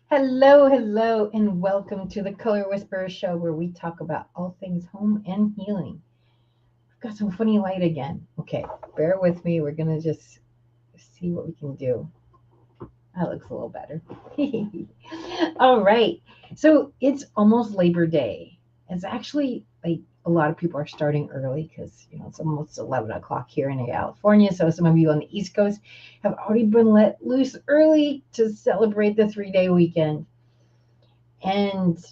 Hello, hello, and welcome to the Color Whisperer Show where we talk about all things home and healing. I've got some funny light again. Okay, bear with me. We're going to just see what we can do. That looks a little better. All right. So it's almost Labor Day. It's actually like a lot of people are starting early because, it's almost 11 o'clock here in California. So some of you on the East Coast have already been let loose early to celebrate the 3-day weekend. And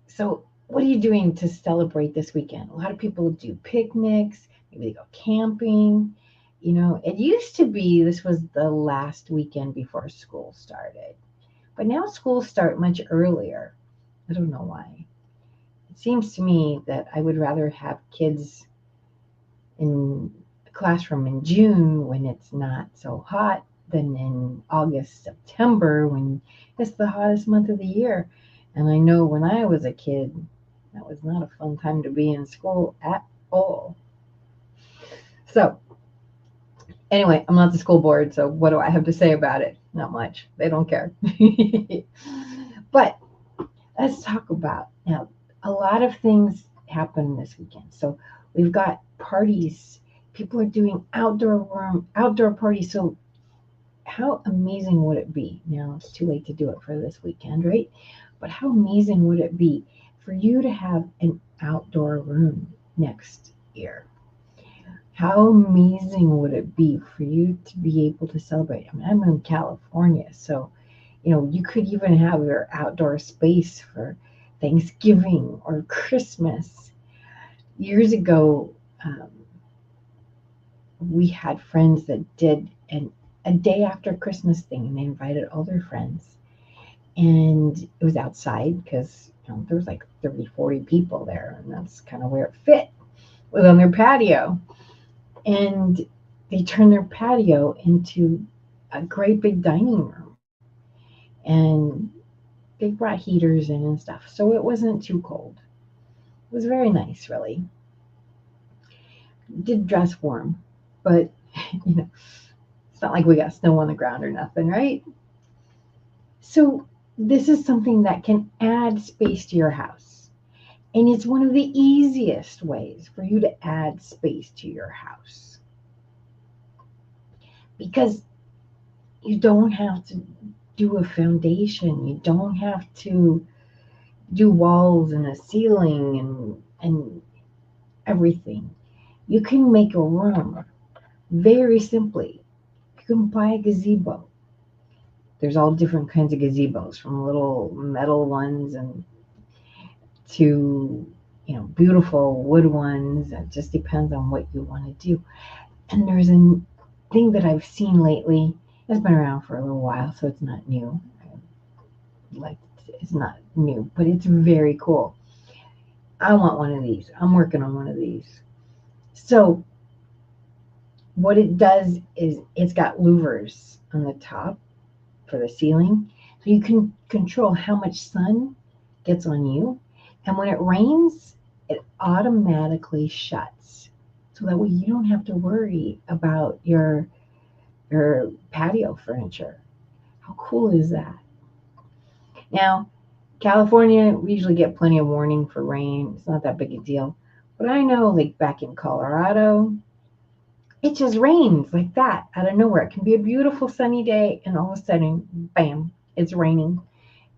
so, what are you doing to celebrate this weekend? A lot of people do picnics, maybe they go camping. It used to be this was the last weekend before school started, but now schools start much earlier. I don't know why. It seems to me that I would rather have kids in a classroom in June when it's not so hot than in August, September when it's the hottest month of the year. And I know when I was a kid, that was not a fun time to be in school at all. So, anyway, I'm not the school board, so what do I have to say about it? Not much. They don't care. But let's talk about now. A lot of things happen this weekend. So we've got parties. People are doing outdoor parties. So how amazing would it be? Now it's too late to do it for this weekend, right? But how amazing would it be for you to have an outdoor room next year? How amazing would it be for you to be able to celebrate? I mean, I'm in California, so you could even have your outdoor space for Thanksgiving or Christmas. Years ago, we had friends that did a day after Christmas thing, and they invited all their friends. And it was outside because there was like 30, 40 people there, and that's kind of where it fit. It was on their patio. And they turned their patio into a great big dining room. And they brought heaters in and stuff. So it wasn't too cold. It was very nice, really. Did dress warm, but it's not like we got snow on the ground or nothing, right? So this is something that can add space to your house. And it's one of the easiest ways for you to add space to your house because you don't have to do a foundation. You don't have to do walls and a ceiling and everything. You can make a room very simply. You can buy a gazebo. There's all different kinds of gazebos, from little metal ones and to beautiful wood ones. It just depends on what you want to do. And there's a thing that I've seen lately. It's been around for a little while, so it's not new. Like it's not new, but it's very cool. I want one of these. I'm working on one of these. So what it does is it's got louvers on the top for the ceiling, so you can control how much sun gets on you. And when it rains, it automatically shuts. So that way you don't have to worry about your patio furniture. How cool is that? Now, California, we usually get plenty of warning for rain. It's not that big a deal. But I know, like back in Colorado, it just rains like that out of nowhere. It can be a beautiful sunny day, and all of a sudden, bam, it's raining.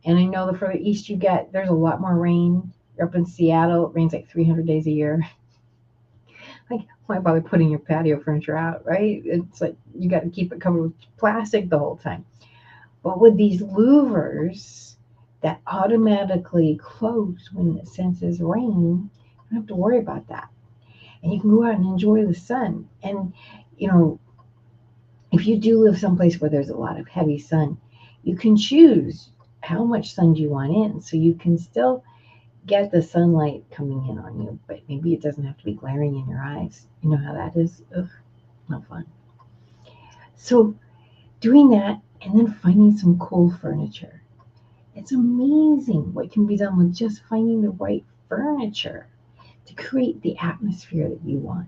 And I know the further east you get, there's a lot more rain. You're up in Seattle, it rains like 300 days a year. Like, why bother putting your patio furniture out, right? It's like you got to keep it covered with plastic the whole time. But with these louvers that automatically close when it senses rain, you don't have to worry about that. And you can go out and enjoy the sun. And, you know, if you do live someplace where there's a lot of heavy sun, you can choose how much sun do you want in. So you can still get the sunlight coming in on you, but maybe it doesn't have to be glaring in your eyes. You know how that is? Ugh, no fun. So doing that and then finding some cool furniture. It's amazing what can be done with just finding the right furniture to create the atmosphere that you want.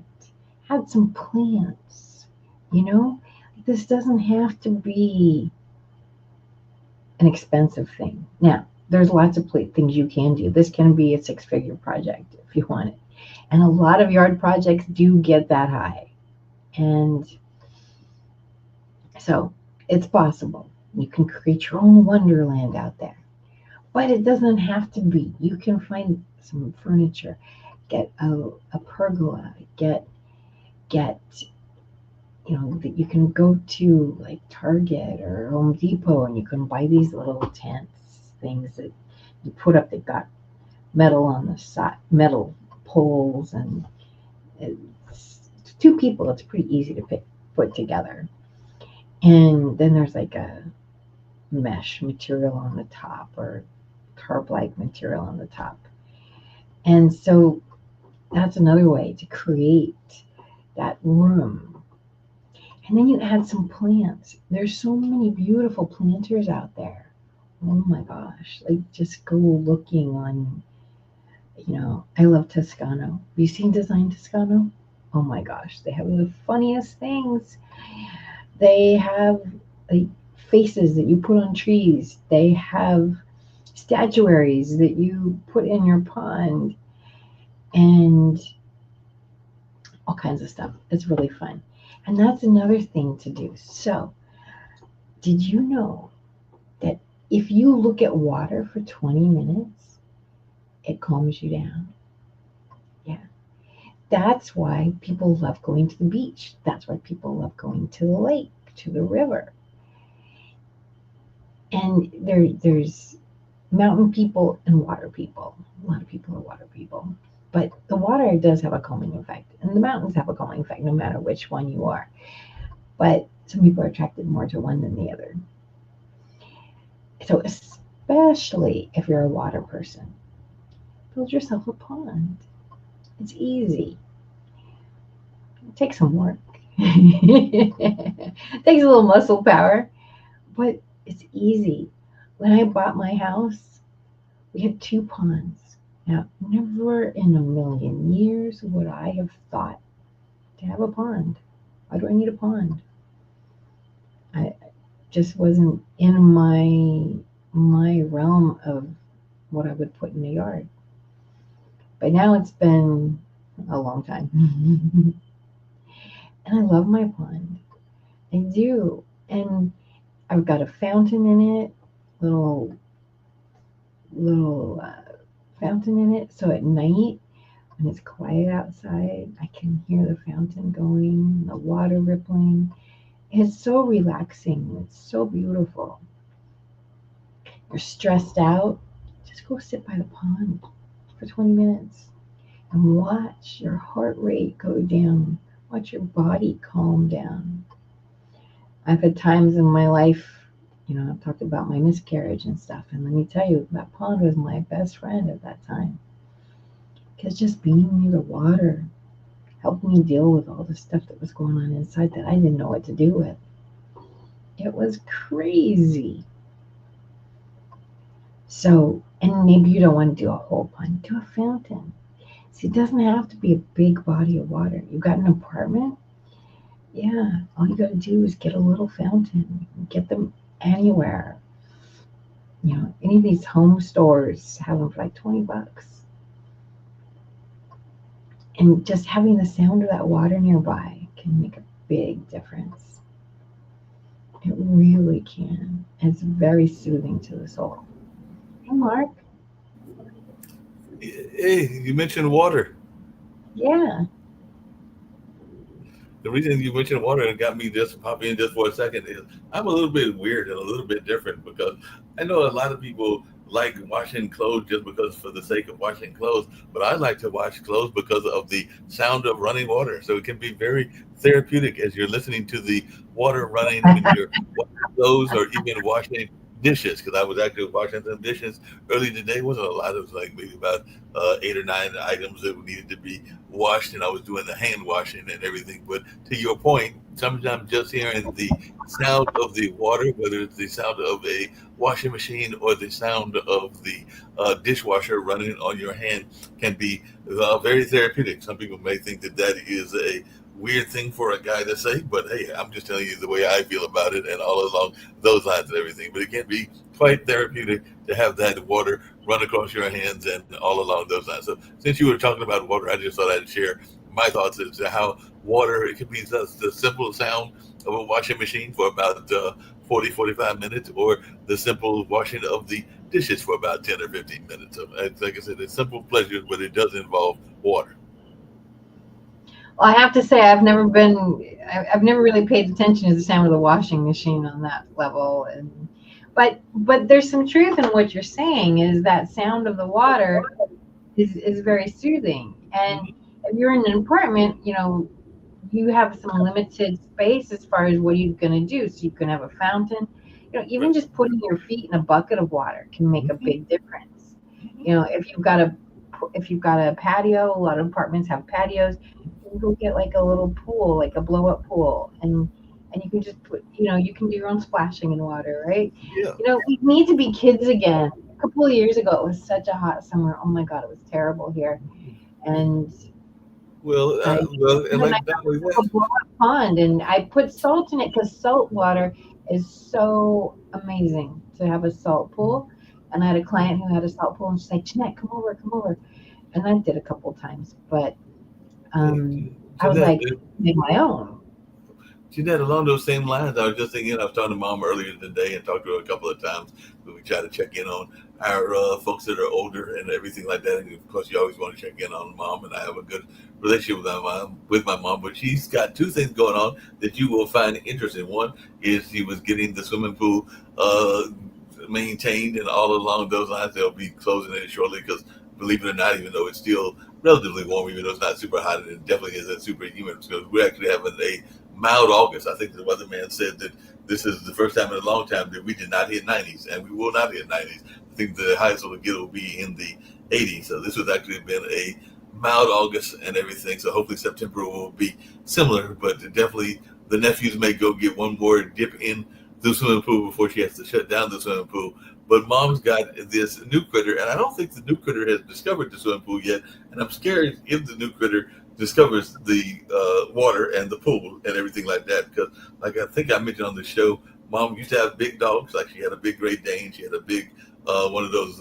Add some plants, you know? this doesn't have to be an expensive thing. Now, there's lots of things you can do. This can be a six-figure project if you want it. And a lot of yard projects do get that high. And so it's possible. You can create your own wonderland out there. But it doesn't have to be. You can find some furniture, get a pergola, get that you can go to like Target or Home Depot and you can buy these little tents, things that you put up that got metal on the side, metal poles, and it's two people. It's pretty easy to put together. And then there's like a mesh material on the top or tarp-like material on the top. And so that's another way to create that room. And then you add some plants. There's so many beautiful planters out there. Oh my gosh. Like just go looking on, I love Toscano. Have you seen Design Toscano? Oh my gosh. They have the funniest things. They have like faces that you put on trees. They have statuaries that you put in your pond and all kinds of stuff. It's really fun. And that's another thing to do. So, did you know that if you look at water for 20 minutes, it calms you down? Yeah. That's why people love going to the beach. That's why people love going to the lake, to the river. And there's mountain people and water people. A lot of people are water people. But the water does have a calming effect, and the mountains have a calming effect no matter which one you are. But some people are attracted more to one than the other. So, especially if you're a water person, build yourself a pond. It's easy. It takes some work. It takes a little muscle power, but it's easy. When I bought my house, we had two ponds. Now, never in a million years would I have thought to have a pond. Why do I need a pond? I just wasn't in my realm of what I would put in the yard. But now it's been a long time. And I love my pond. I do. And I've got a fountain in it, little fountain in it. So at night, when it's quiet outside, I can hear the fountain going, the water rippling. It's so relaxing. It's so beautiful. You're stressed out, just go sit by the pond for 20 minutes and watch your heart rate go down. Watch your body calm down. I've had times in my life, I've talked about my miscarriage and stuff. And let me tell you, that pond was my best friend at that time. Because just being near the water helped me deal with all the stuff that was going on inside that I didn't know what to do with. It was crazy. So, and maybe you don't want to do a whole pond, do a fountain. See, it doesn't have to be a big body of water. You've got an apartment? Yeah, all you got to do is get a little fountain. Get them anywhere. Any of these home stores have them for like $20. And just having the sound of that water nearby can make a big difference. It really can. It's very soothing to the soul. Hey, Mark. Hey, you mentioned water. Yeah. The reason you mentioned water and got me just pop in just for a second is I'm a little bit weird and a little bit different because I know a lot of people like washing clothes just because for the sake of washing clothes, but I like to wash clothes because of the sound of running water. So it can be very therapeutic as you're listening to the water running when you're washing clothes or even washing dishes. Because I was actually washing some dishes early today. Wasn't a lot. It was like maybe about 8 or 9 items that needed to be washed, and I was doing the hand washing and everything. But to your point, sometimes just hearing the sound of the water, whether it's the sound of a washing machine or the sound of the dishwasher running on your hand, can be very therapeutic. Some people may think that that is a weird thing for a guy to say, but hey, I'm just telling you the way I feel about it and all along those lines and everything. But it can be quite therapeutic to have that water run across your hands and all along those lines. So since you were talking about water, I just thought I'd share my thoughts as to how water, it can be the simple sound of a washing machine for about 40, 45 minutes, or the simple washing of the dishes for about 10 or 15 minutes. So, like I said, it's simple pleasures, but it does involve water. Well, I have to say, I've never really paid attention to the sound of the washing machine on that level, and but there's some truth in what you're saying. Is that sound of the water is very soothing, and if you're in an apartment, you have some limited space as far as what you're going to do. So you can have a fountain. Even Right. just putting your feet in a bucket of water can make a Mhm. big difference. Mhm. If you've got a patio, a lot of apartments have patios. You can go get like a little pool, like a blow up pool, and you can just you can do your own splashing in water, right? Yeah. We need to be kids again. A couple of years ago, it was such a hot summer. Oh my God, it was terrible here, and Well, I and and then I like not only have that, a blow up pond, and I put salt in it because salt water is so amazing to have a salt pool. And I had a client who had a salt pool, and she's like, Jeanette, come over. And I did a couple times, but yeah, I was Jeanette, like, make my own. Jeanette, along those same lines, I was just thinking, I was talking to mom earlier today and talked to her a couple of times. But we try to check in on our folks that are older and everything like that. And of course, you always want to check in on mom. And I have a good relationship with my mom. But she's got two things going on that you will find interesting. One is she was getting the swimming pool uh, maintained, and all along those lines, they'll be closing it shortly because, believe it or not, even though it's still relatively warm, even though it's not super hot, and it definitely isn't super humid, because we're actually having a mild August. I think the weatherman said that this is the first time in a long time that we did not hit 90s, and we will not hit 90s. I think the highest we'll get will be in the 80s. So this has actually been a mild August and everything. So hopefully September will be similar, but definitely the nephews may go get one more dip in the swimming pool before she has to shut down the swimming pool. But mom's got this new critter, and I don't think the new critter has discovered the swimming pool yet. And I'm scared if the new critter discovers the water and the pool and everything like that. Because, like I think I mentioned on the show, mom used to have big dogs. Like she had a big Great Dane, she had a big one of those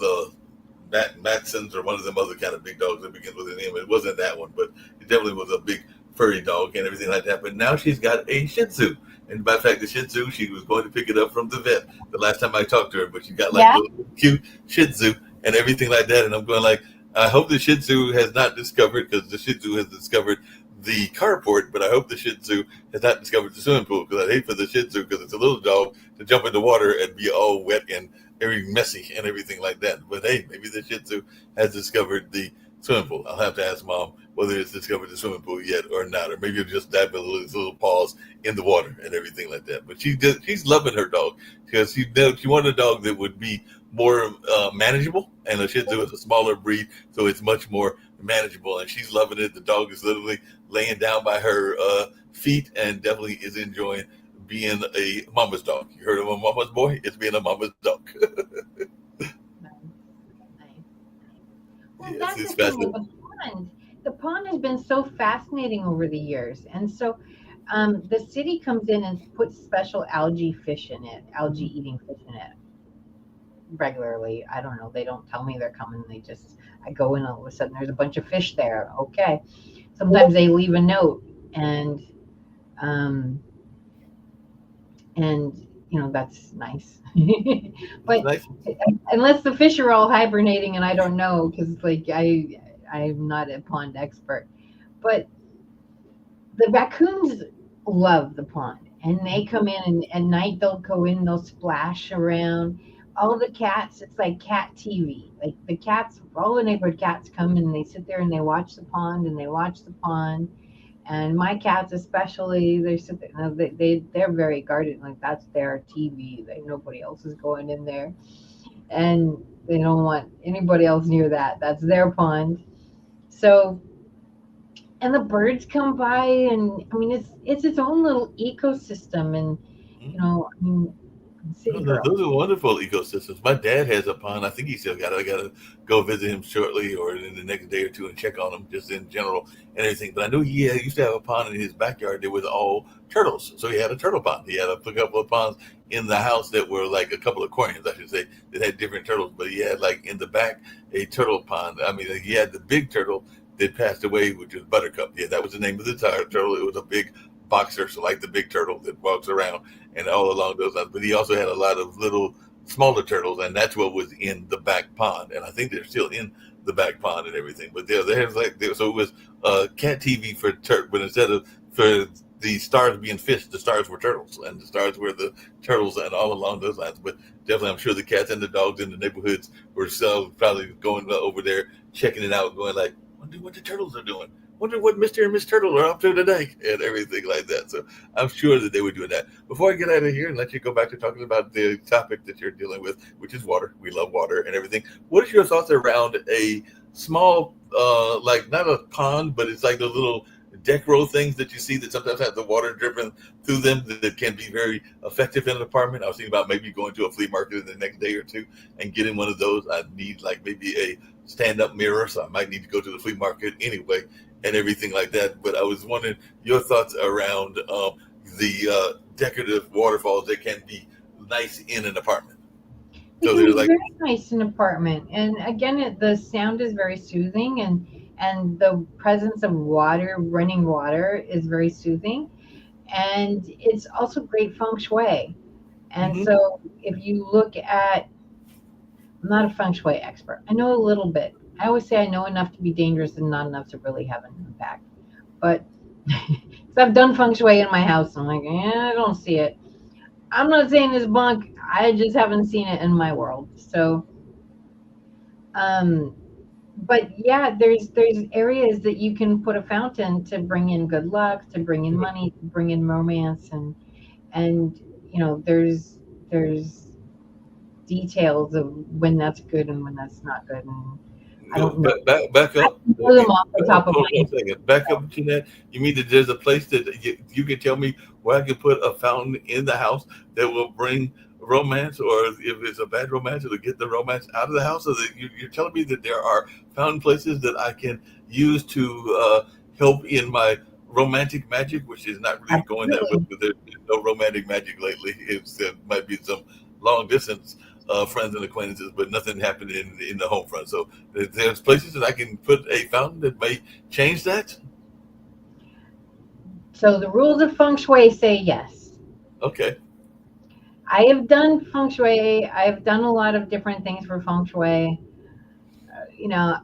Matsons or one of them other kind of big dogs that begins with an M. It wasn't that one, but it definitely was a big furry dog and everything like that. But now she's got a Shih Tzu. And by the fact, the Shih Tzu, she was going to pick it up from the vet the last time I talked to her, but she got like Yeah. a little cute Shih Tzu and everything like that. And I'm going like, I hope the Shih Tzu has not discovered, because the Shih Tzu has discovered the carport, but I hope the Shih Tzu has not discovered the swimming pool, because I'd hate for the Shih Tzu, because it's a little dog, to jump in the water and be all wet and very messy and everything like that. But hey, maybe the Shih Tzu has discovered the swimming pool. I'll have to ask mom whether it's discovered the swimming pool yet or not, or maybe it'll just dive with little paws in the water and everything like that. But she's loving her dog, because she wanted a dog that would be more manageable, and a Shih Tzu is a smaller breed, so it's much more manageable, and she's loving it. The dog is literally laying down by her feet and definitely is enjoying being a mama's dog. You heard of a mama's boy? It's being a mama's dog. Nice, nice. Well, Yes, that's it's the thing with fascinating. the pond. The pond has been so fascinating over the years, and so the city comes in and puts special algae fish in it, algae eating fish in it regularly. I don't know. They don't tell me they're coming. I go in, all of a sudden there's a bunch of fish there. Okay. Sometimes they leave a note, and um, that's nice. It's But nice. unless the fish are all hibernating and I don't know, because like I'm not a pond expert, but the raccoons love the pond, and they come in, and at night they'll go in, they'll splash around. All the cats, it's like cat TV. Like the cats, all the neighborhood cats come and they sit there and they watch the pond and they watch the pond. And my cats, especially, they sit there. No, they're very guarded. Like that's their TV. Nobody else is going in there, and they don't want anybody else near that. That's their pond. So, and the birds come by, and I mean it's its own little ecosystem. And Mhm. I mean, City Oh, girl. those are wonderful ecosystems. My dad has a pond. I think he still got it. I got to go visit him shortly or in the next day or two and check on him just in general and everything. But I knew used to have a pond in his backyard that was all turtles. So he had a turtle pond. He had a couple of ponds in the house that were like a couple of aquariums, I should say, that had different turtles. But he had like in the back a turtle pond. I mean, he had the big turtle that passed away, which was Buttercup. Yeah, that was the name of the turtle. It was a big boxer, so like the big turtle that walks around and all along those lines. But he also had a lot of little smaller turtles, and that's what was in the back pond. And I think they're still in the back pond and everything. But there's like so it was cat TV for but instead of for the stars being fish, the stars were turtles, and the stars were the turtles, and all along those lines. But definitely, I'm sure the cats and the dogs in the neighborhoods were so probably going over there checking it out, going like, "Wonder what the turtles are doing. Wonder what Mr. and Miss Turtle are up to today," and everything like that. So I'm sure that they were doing that. Before I get out of here and let you go back to talking about the topic that you're dealing with, which is water. We love water and everything. What is your thoughts around a small, like not a pond, but it's like those little deck row things that you see that sometimes have the water dripping through them that can be very effective in an apartment. I was thinking about maybe going to a flea market in the next day or two and getting one of those. I need like maybe a stand-up mirror, so I might need to go to the flea market anyway and everything like that. But I was wondering your thoughts around the decorative waterfalls that can be nice in an apartment. It So can they're be like, very nice in an apartment, and again, the sound is very soothing, and the presence of water, running water, is very soothing, and it's also great feng shui. And mm-hmm, so, if you look at, I'm not a feng shui expert. I know a little bit. I always say I know enough to be dangerous and not enough to really have an impact. But because I've done feng shui in my house, I'm like, I don't see it. I'm not saying it's bunk. I just haven't seen it in my world. So, um, but yeah, there's areas that you can put a fountain to bring in good luck, to bring in money, to bring in romance, and there's details of when that's good and when that's not good. And I go don't know. back I up. don't know them off the top of Hold on my a second. Back up, Jeanette. You mean that there's a place that you can tell me where I can put a fountain in the house that will bring romance, or if it's a bad romance, it'll get the romance out of the house? So that you're telling me that there are fountain places that I can use to help in my romantic magic, which is not really going that well Absolutely. because there's no romantic magic lately. There might be some long distance friends and acquaintances, but nothing happened in the home front. So there's places that I can put a fountain that may change that. So the rules of feng shui say yes. Okay. I have done feng shui. I've done a lot of different things for feng shui.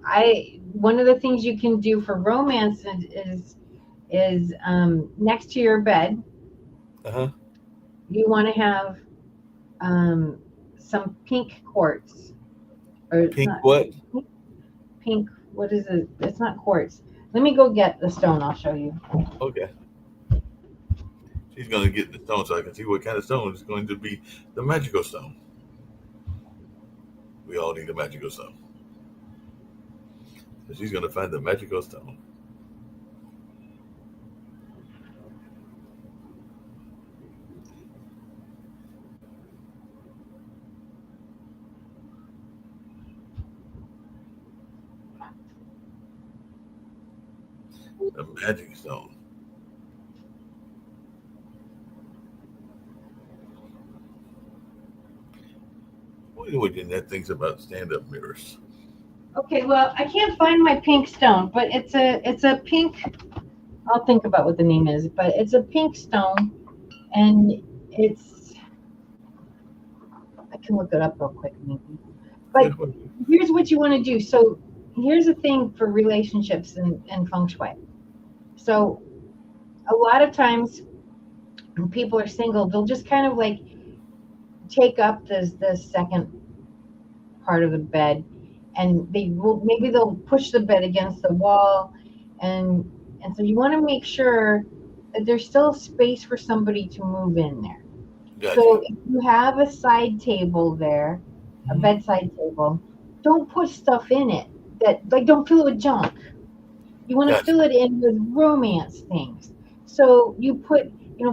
I one of the things you can do for romance is next to your bed, Uh huh. you want to have um, some pink quartz, or it's Pink not what? pink. What is it? It's not quartz. Let me go get the stone. I'll show you. Okay. She's going to get the stone so I can see what kind of stone is going to be the magical stone. We all need a magical stone. So she's going to find the magical stone. The magic stone. What do Jeanette thinks about stand-up mirrors? Okay, well, I can't find my pink stone, but it's a pink. I'll think about what the name is, but it's a pink stone, and it's I can look it up real quick maybe. But here's what you want to do. So here's the thing for relationships and feng shui. So a lot of times when people are single, they'll just kind of like take up the second part of the bed, and maybe they'll push the bed against the wall, and and so you want to make sure that there's still space for somebody to move in there. Gotcha. So if you have a side table there, a Mm-hmm. bedside table, don't put stuff in it that, like, don't fill it with junk. You want to Gotcha. fill it in with romance things. So you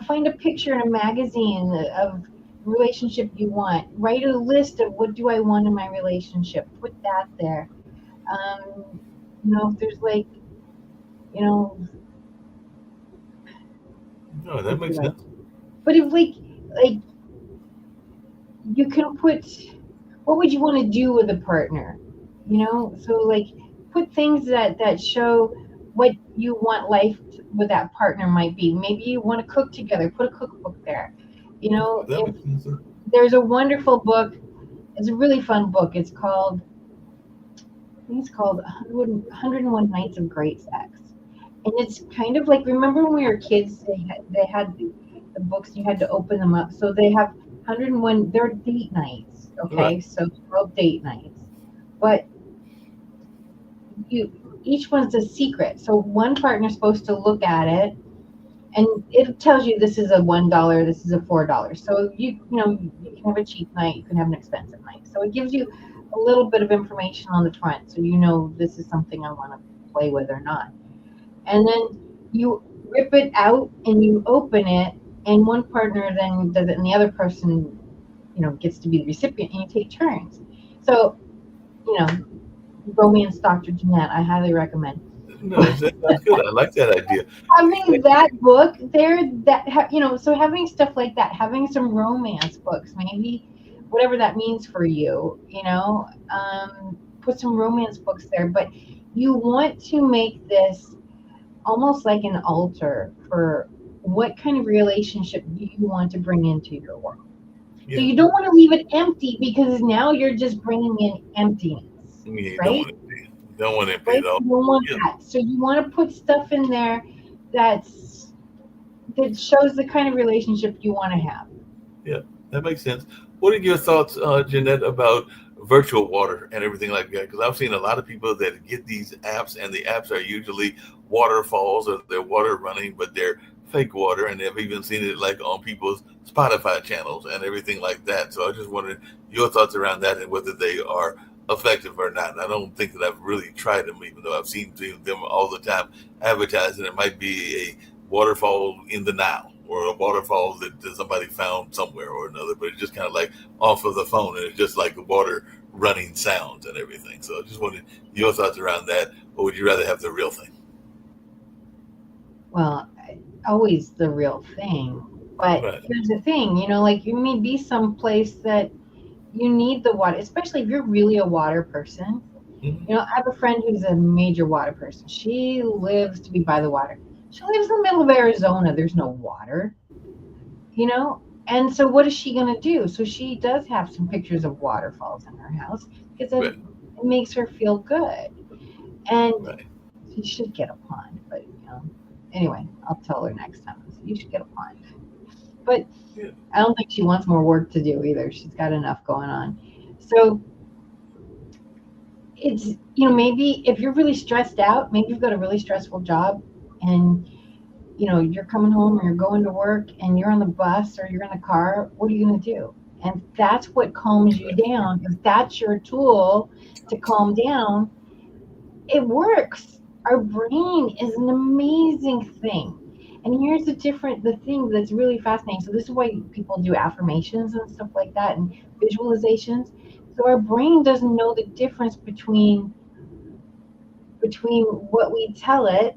find a picture in a magazine of relationship you want. Write a list of what do I want in my relationship. Put that there. If there's like, you know, No, that would you makes like? sense. But if like you can put, what would you want to do with a partner? So like put things that show what you want life with that partner might be. Maybe you want to cook together. Put a cookbook there. That If makes sense. there's a wonderful book, it's a really fun book. I think it's called 101 Nights of Great Sex. And it's kind of like, remember when we were kids, they had the books, you had to open them up. So they have 101, they're date nights. Right. Okay. So it's called date nights. But you, each one's a secret. So one partner's supposed to look at it and it tells you this is a $1, this is a $4. So you can have a cheap night, you can have an expensive night. So it gives you a little bit of information on the front, so this is something I want to play with or not. And then you rip it out and you open it, and one partner then does it, and the other person gets to be the recipient, and you take turns. So you know, romance Dr. Jeanette, I highly recommend. No, that sounds good. I like that idea. Having that book there, so having stuff like that, having some romance books, maybe whatever that means for you, put some romance books there. But you want to make this almost like an altar for what kind of relationship do you want to bring into your world. So Yeah. you don't want to leave it empty, because now you're just bringing in emptiness, Yeah, you don't right? want to pay. Don't want to pay Right? it all. You don't want Yeah. that. So you want to put stuff in there that's that shows the kind of relationship you want to have. Yeah, that makes sense. What are your thoughts, Jeanette, about virtual water and everything like that? Because I've seen a lot of people that get these apps, and the apps are usually waterfalls or they're water running, but they're fake water, and they've even seen it like on people's Spotify channels and everything like that. So I just wondered your thoughts around that and whether they are effective or not. And I don't think that I've really tried them, even though I've seen them all the time advertising. It might be a waterfall in the Nile or a waterfall that somebody found somewhere or another, but it's just kind of like off of the phone, and it's just like the water running sounds and everything. So I just wanted your thoughts around that, or would you rather have the real thing? Well, always the real thing. But Right. here's the thing, like you may be someplace that you need the water, especially if you're really a water person. Mhm. I have a friend who's a major water person. She lives to be by the water. She lives in the middle of Arizona. There's no water, you know? And so what is she going to do? So she does have some pictures of waterfalls in her house because Right. it makes her feel good. And Right. she should get a pond, but anyway, I'll tell her next time. You should get a pond. But Yeah. I don't think she wants more work to do either. She's got enough going on. So it's, maybe if you're really stressed out, maybe you've got a really stressful job, and you're coming home or you're going to work and you're on the bus or you're in the car, what are you going to do? And that's what calms you Right. down. If that's your tool to calm down, it works. Our brain is an amazing thing. And here's the thing that's really fascinating. So this is why people do affirmations and stuff like that, and visualizations. So our brain doesn't know the difference between what we tell it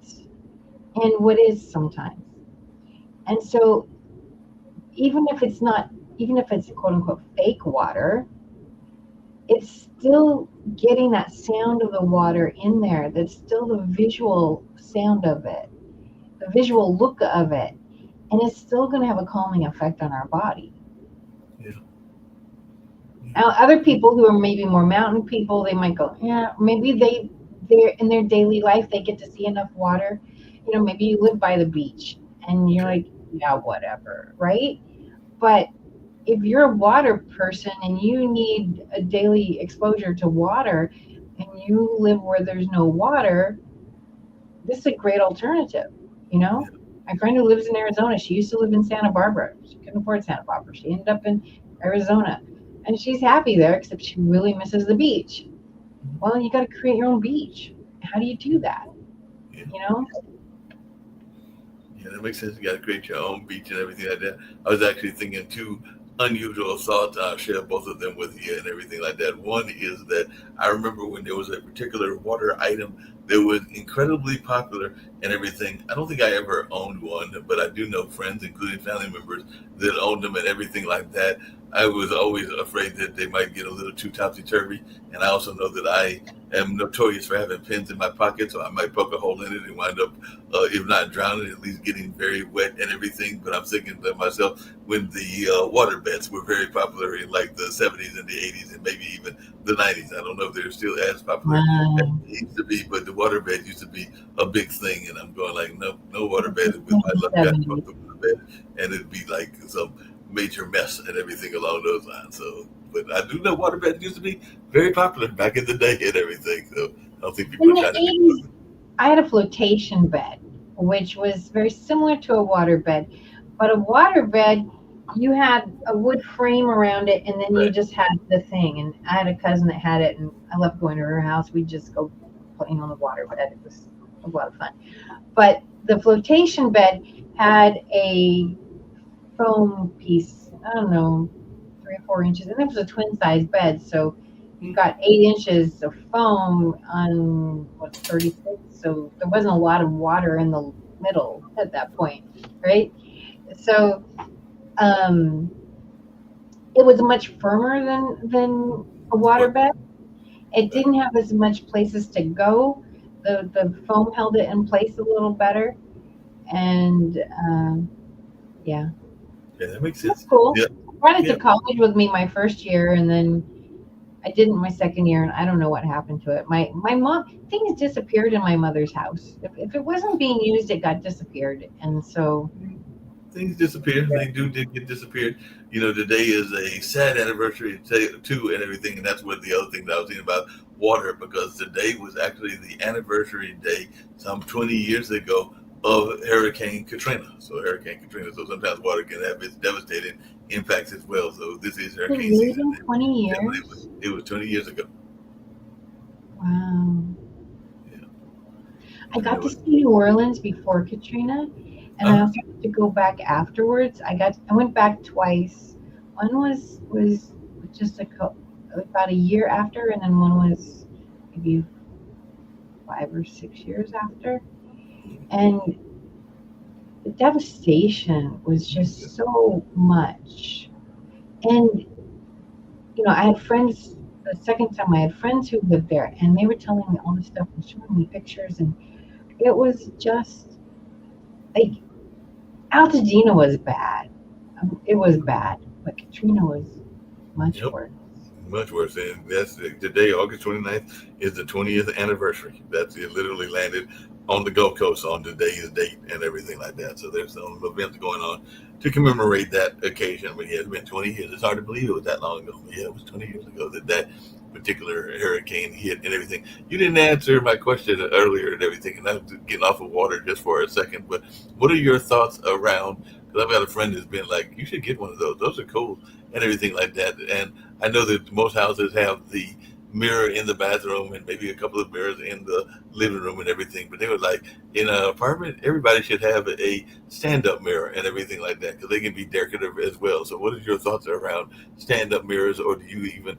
and what is sometimes. And so even if it's not, even if it's quote unquote fake water, it's still getting that sound of the water in there. That's still the visual sound of it, the visual look of it. And it's still going to have a calming effect on our body. Yeah. Yeah. Now, other people who are maybe more mountain people, they might go, yeah, maybe they're in their daily life, they get to see enough water. Maybe you live by the beach and you're Okay. like, yeah, whatever, right? But if you're a water person and you need a daily exposure to water and you live where there's no water, this is a great alternative. You know, Yeah. my friend who lives in Arizona, she used to live in Santa Barbara. She couldn't afford Santa Barbara. She ended up in Arizona, and she's happy there, except she really misses the beach. Well, you got to create your own beach. How do you do that? Yeah. You know? Yeah, that makes sense. You got to create your own beach and everything like that. I was actually thinking too, unusual thought. I'll share both of them with you and everything like that. One is that I remember when there was a particular water item that was incredibly popular and everything. I don't think I ever owned one, but I do know friends, including family members, that owned them and everything like that. I was always afraid that they might get a little too topsy turvy, and I also know that I am notorious for having pins in my pocket, so I might poke a hole in it and wind up, if not drowning, at least getting very wet and everything. But I'm thinking to myself, when the water beds were very popular in like the 70s and the 80s and maybe even the 90s. I don't know if they're still as popular as Wow. they used to be, but the water bed used to be a big thing. And I'm going like, no, no water bed. With my luck, I '70s. fucked the water bed, and it'd be like some major mess and everything along those lines. So, but I do know water beds used to be very popular back in the day and everything. So I don't think In people are the trying to be. '80s, I had a flotation bed, which was very similar to a water bed. But a water bed, you had a wood frame around it, and then you Right. just had the thing. And I had a cousin that had it, and I loved going to her house. We'd just go playing on the water bed. It was a lot of fun. But the flotation bed had a foam piece, I don't know, 3 or 4 inches, and it was a twin size bed. So you've got 8 inches of foam on what's 36. So there wasn't a lot of water in the middle at that point, right? So um, it was much firmer than a water What? bed. It Right. didn't have as much places to go. The foam held it in place a little better, and yeah, Yeah, that makes that's sense. cool. Yeah. I brought it Yeah. to college with me my first year, and then I didn't my second year, and I don't know what happened to it. My mom things disappeared in my mother's house. If it wasn't being used, it got disappeared, and so Things disappear. yeah. They do did get disappeared. You know, today is a sad anniversary too, and everything. And that's what the other thing that I was thinking about water, because today was actually the anniversary day, some 20 years ago, of Hurricane Katrina. So Hurricane Katrina. So sometimes water can have its devastating impacts as well. So this is Has it hurricane really season. been 20 Definitely, years? it was 20 years ago. Wow. Yeah, I and it got to was. see New Orleans before Katrina, and I Uh, also got to go back afterwards. I went back twice. One was just about a year after, and then one was maybe 5 or 6 years after. And the devastation was just so much. And I had friends. The second time, I had friends who lived there, and they were telling me all this stuff and showing me pictures, and it was just like Altadena was bad. It was bad, but Katrina was much yep. worse. Much worse. And that's today, August 29th, is the 20th anniversary. That's it literally landed on the Gulf Coast on today's date and everything like that. So there's some events going on to commemorate that occasion. But yeah, it's been 20 years. It's hard to believe it was that long ago. But yeah, it was 20 years ago that that particular hurricane hit and everything. You didn't answer my question earlier and everything, and I'm getting off of water just for a second. But what are your thoughts around? Because I've got a friend who's been like, you should get one of those. Those are cool and everything like that. And I know that most houses have the mirror in the bathroom and maybe a couple of mirrors in the living room and everything. But they were like, in an apartment, everybody should have a stand-up mirror and everything like that because they can be decorative as well. So, what is your thoughts around stand-up mirrors, or do you even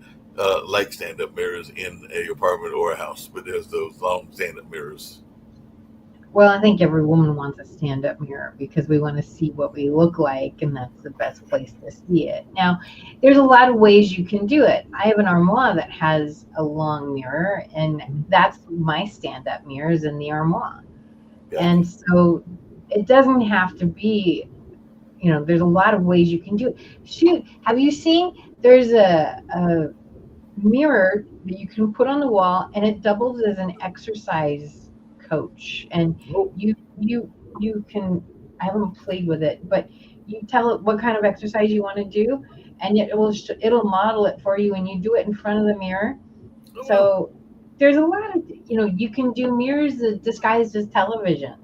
like stand-up mirrors in a apartment or a house? But there's those long stand-up mirrors. Well, I think every woman wants a stand-up mirror because we want to see what we look like, and that's the best place to see it. Now, there's a lot of ways you can do it. I have an armoire that has a long mirror, and that's my stand-up mirror is in the armoire. Gotcha. And so it doesn't have to be, there's a lot of ways you can do it. Shoot, have you seen there's a mirror that you can put on the wall, and it doubles as an exercise coach, and Oh, you can, I haven't played with it, but you tell it what kind of exercise you want to do, and it'll model it for you, and you do it in front of the mirror. oh wow. So there's a lot of, you can do mirrors that disguised as televisions.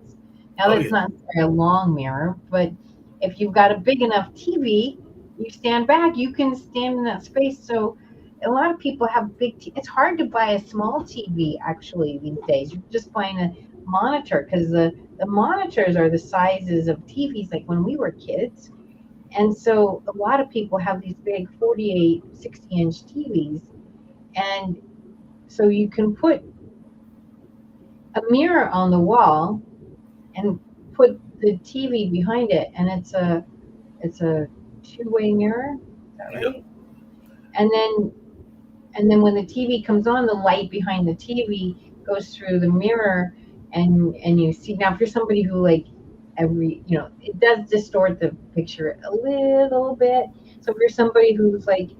Now Oh that's yeah. not a long mirror, but if you've got a big enough TV, you stand back, you can stand in that space. So a lot of people have it's hard to buy a small TV actually these days. You're just buying a monitor because the monitors are the sizes of TVs like when we were kids. And so a lot of people have these big 48, 60-inch TVs. And so you can put a mirror on the wall and put the TV behind it, and it's a two-way mirror. Is that Yeah. right? And then when the TV comes on, the light behind the TV goes through the mirror, and you see. Now, if you're somebody who like it does distort the picture a little bit. So if you're somebody who's like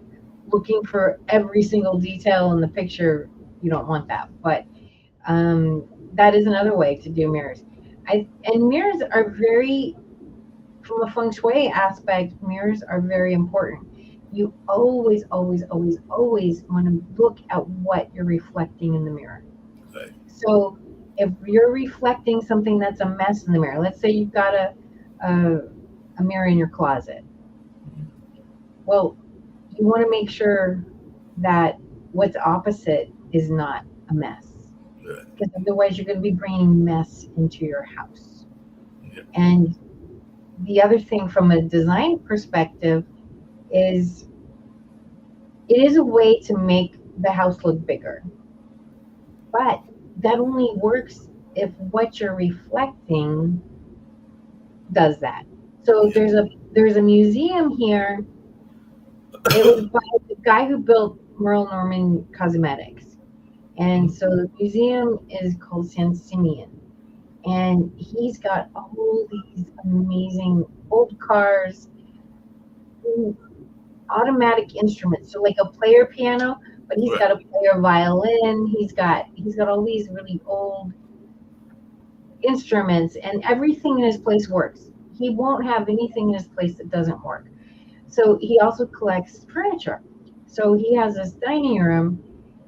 looking for every single detail in the picture, you don't want that. But that is another way to do mirrors. And mirrors are very, from a feng shui aspect, mirrors are very important. You always, always, always, always want to look at what you're reflecting in the mirror. Right. So if you're reflecting something that's a mess in the mirror, let's say you've got a, a mirror in your closet. Well, you want to make sure that what's opposite is not a mess. Right. Because otherwise, you're going to be bringing mess into your house. Yeah. And the other thing from a design perspective is it is a way to make the house look bigger. But that only works if what you're reflecting does that. So Yeah. there's a museum here. It was by the guy who built Merle Norman Cosmetics. And so the museum is called San Simeon. And he's got all these amazing old cars, automatic instruments. So like a player piano, but he's Right. got a player violin. He's got all these really old instruments, and everything in his place works. He won't have anything in his place that doesn't work. So he also collects furniture. So he has this dining room,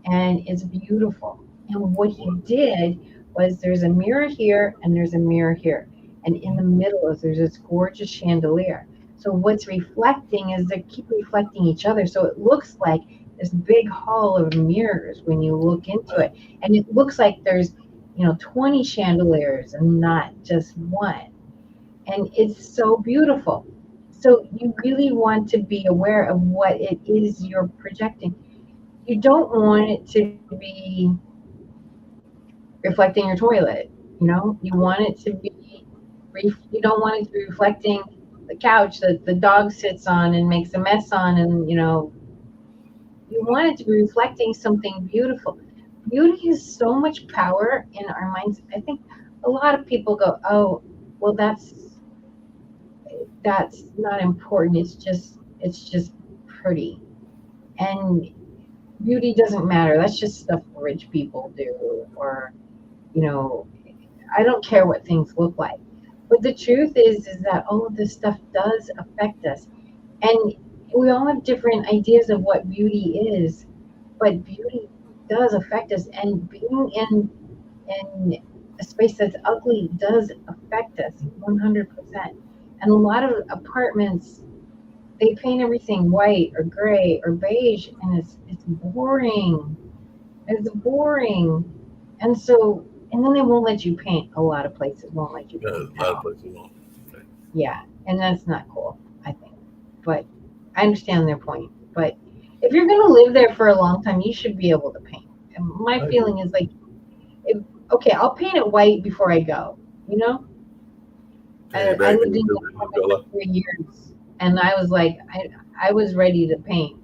and it's beautiful. And what he did was there's a mirror here and there's a mirror here. And in the middle is there's this gorgeous chandelier. So what's reflecting is they keep reflecting each other. So it looks like this big hall of mirrors when you look into it. And it looks like there's 20 chandeliers and not just one. And it's so beautiful. So you really want to be aware of what it is you're projecting. You don't want it to be reflecting your toilet. You want it to be. You don't want it to be reflecting the couch that the dog sits on and makes a mess on, and you want it to be reflecting something beautiful. Beauty has so much power in our minds. I think a lot of people go, "Oh, well, that's not important. It's just pretty." And beauty doesn't matter. That's just stuff rich people do, or you know, I don't care what things look like. But the truth is that all of this stuff does affect us, and we all have different ideas of what beauty is. But beauty does affect us, and being in a space that's ugly does affect us 100%. And a lot of apartments, they paint everything white or gray or beige, and it's boring. It's boring. And then they won't let you paint. A lot of places won't let you Yeah, paint a at lot of all. places won't. Okay. Yeah, and that's not cool, I think. But I understand their point. But if you're going to live there for a long time, you should be able to paint. And my I agree. feeling is like, if, okay, I'll paint it white before I go. You know, Paint it I back to lived its in the original apartment for color. 3 years, and I was like, I was ready to paint,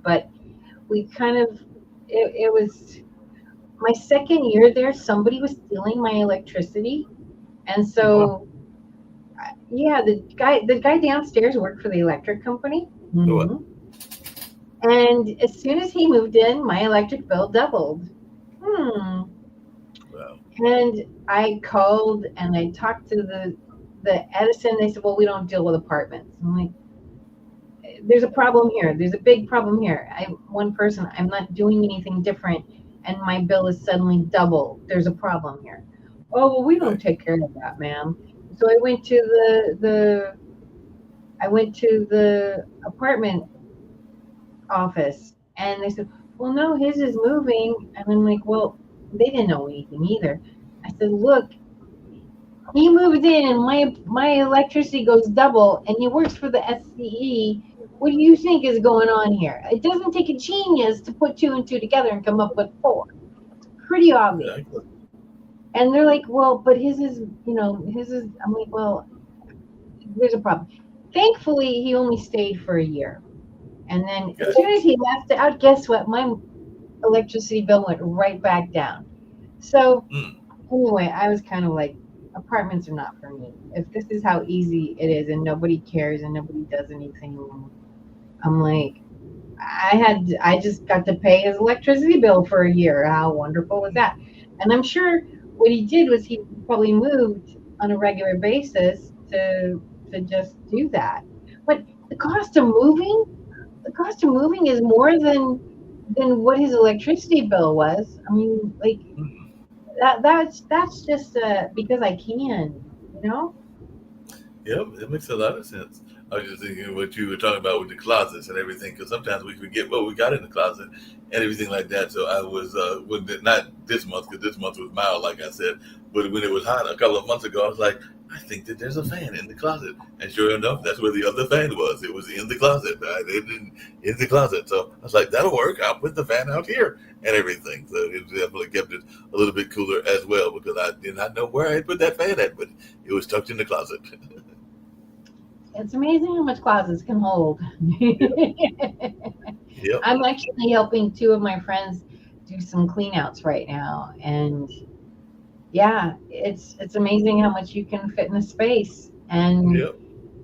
but we kind of, it was my second year there. Somebody was stealing my electricity, and Wow. so yeah, the guy downstairs worked for the electric company. What? And as soon as he moved in, my electric bill doubled. Hmm. Wow. And I called and I talked to the Edison. They said, "Well, we don't deal with apartments." I'm like, "There's a problem here. There's a big problem here. I'm one person. I'm not doing anything different, and my bill is suddenly double. There's a problem here." "Oh, well, we don't Right. take care of that, ma'am." So I went to the apartment office, and they said, "Well, no, his is moving." And I'm like, "Well, they didn't know anything either." I said, "Look, He moved in, and my electricity goes double, and he works for the SCE. What do you think is going on here? It doesn't take a genius to put two and two together and come up with four. Pretty obvious. Exactly. And they're like, well, but his is, his is. I'm like, well, there's a problem. Thankfully, he only stayed for a year, and then as soon Gotcha. as he left out, guess what? My electricity bill went right back down. So Mm. anyway, I was kind of like, apartments are not for me. If this is how easy it is and nobody cares and nobody does anything, I'm like, I just got to pay his electricity bill for a year. How wonderful was that? And I'm sure what he did was he probably moved on a regular basis to just do that. But the cost of moving, the cost of moving is more than what his electricity bill was. I mean, like Mm. that's just because I can, you know. Yep, it makes a lot of sense. I was just thinking what you were talking about with the closets and everything, because sometimes we forget what we got in the closet and everything like that. So I was, not this month, because this month was mild, like I said, but when it was hot a couple of months ago, I was like, I think that there's a fan in the closet. And sure enough, that's where the other fan was. It was in the closet. In the closet. So I was like, that'll work. I'll put the fan out here and everything. So it definitely kept it a little bit cooler as well, because I did not know where I put that fan at, but it was tucked in the closet. It's amazing how much closets can hold. Yep. I'm actually helping two of my friends do some clean outs right now, and yeah, it's amazing how much you can fit in a space, Yep.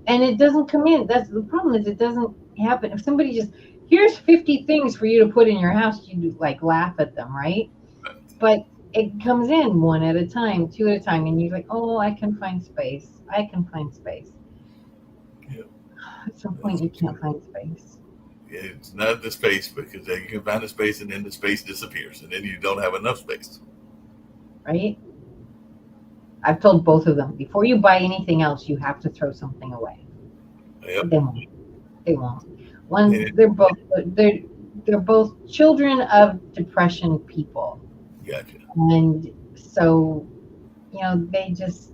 and it doesn't come in. That's the problem, is it doesn't happen. If somebody just, here's 50 things for you to put in your house, you like laugh at them, right? But it comes in one at a time, two at a time, and you're like, oh, I can find space. I can find space. Yep. At some point, That's you for can't sure. find space, It's not the space, because then you can find the space and then the space disappears and then you don't have enough space. right? I've told both of them, before you buy anything else, you have to throw something away. Yep. They won't. They won't. Yeah. One, they're they're both children of depression people, Gotcha. and so they just.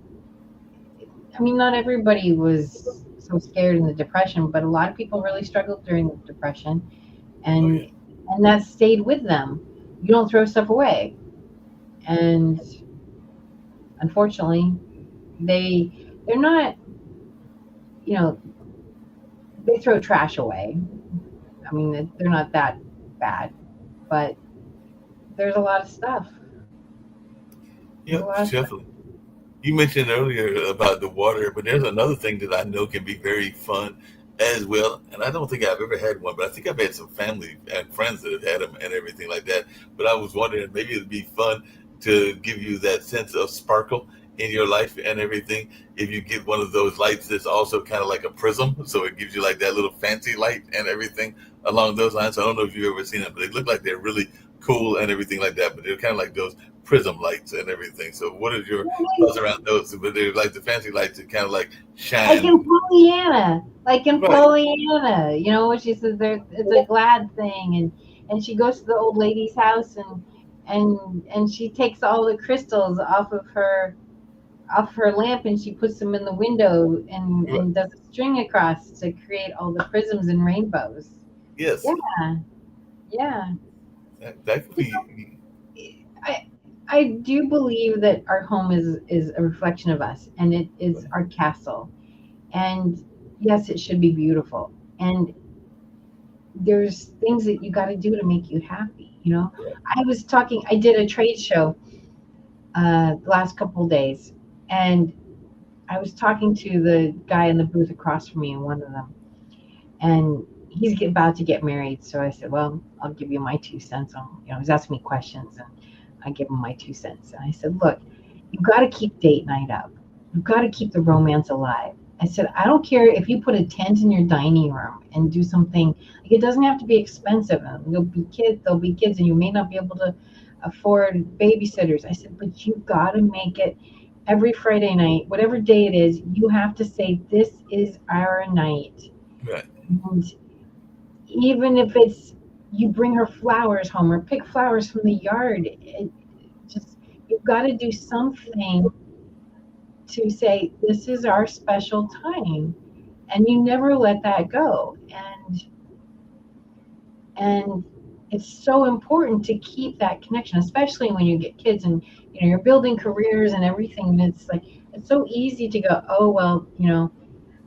I mean, not everybody was so scared in the depression, but a lot of people really struggled during the depression, Oh and yeah. that stayed with them. You don't throw stuff away, and unfortunately, they're not. You know, they throw trash away. I mean, they're not that bad, but there's a lot of stuff. There's a Yep. lot of stuff. Definitely. You mentioned earlier about the water, but there's another thing that I know can be very fun as well. And I don't think I've ever had one, but I think I've had some family and friends that have had them and everything like that. But I was wondering, maybe it'd be fun to give you that sense of sparkle in your life and everything. If you get one of those lights that's also kind of like a prism, so it gives you like that little fancy light and everything along those lines. I don't know if you've ever seen them, but they look like they're really cool and everything like that. But they're kind of like those prism lights and everything. So what is your thoughts around those? But they're like the fancy lights that kind of like Like in shine. Pollyanna, like in Right. Pollyanna, when she says there, it's a glad thing, and she goes to the old lady's house, and she takes all the crystals off her lamp, and she puts them in the window, Right. and does a string across to create all the prisms and rainbows. Yes. Yeah, yeah. That could be. I I do believe that our home is a reflection of us, and it is our castle. And yes, it should be beautiful. And there's things that you got to do to make you happy. I did a trade show the last couple of days, and I was talking to the guy in the booth across from me, and one of them, and about to get married. So I said, well, I'll give you my 2 cents on, he's asking me questions, and I give him my 2 cents. And I said, look, you've got to keep date night up. You've got to keep the romance alive. I said, I don't care if you put a tent in your dining room and do something. Like, it doesn't have to be expensive. And there'll be kids, and you may not be able to afford babysitters. I said, but you got to make it every Friday night, whatever day it is. You have to say, this is our night. Right. And even if it's, you bring her flowers home or pick flowers from the yard, just, you've got to do something to say, this is our special time, and you never let that go. And it's so important to keep that connection, especially when you get kids and you're building careers and everything. And it's like it's so easy to go, oh well,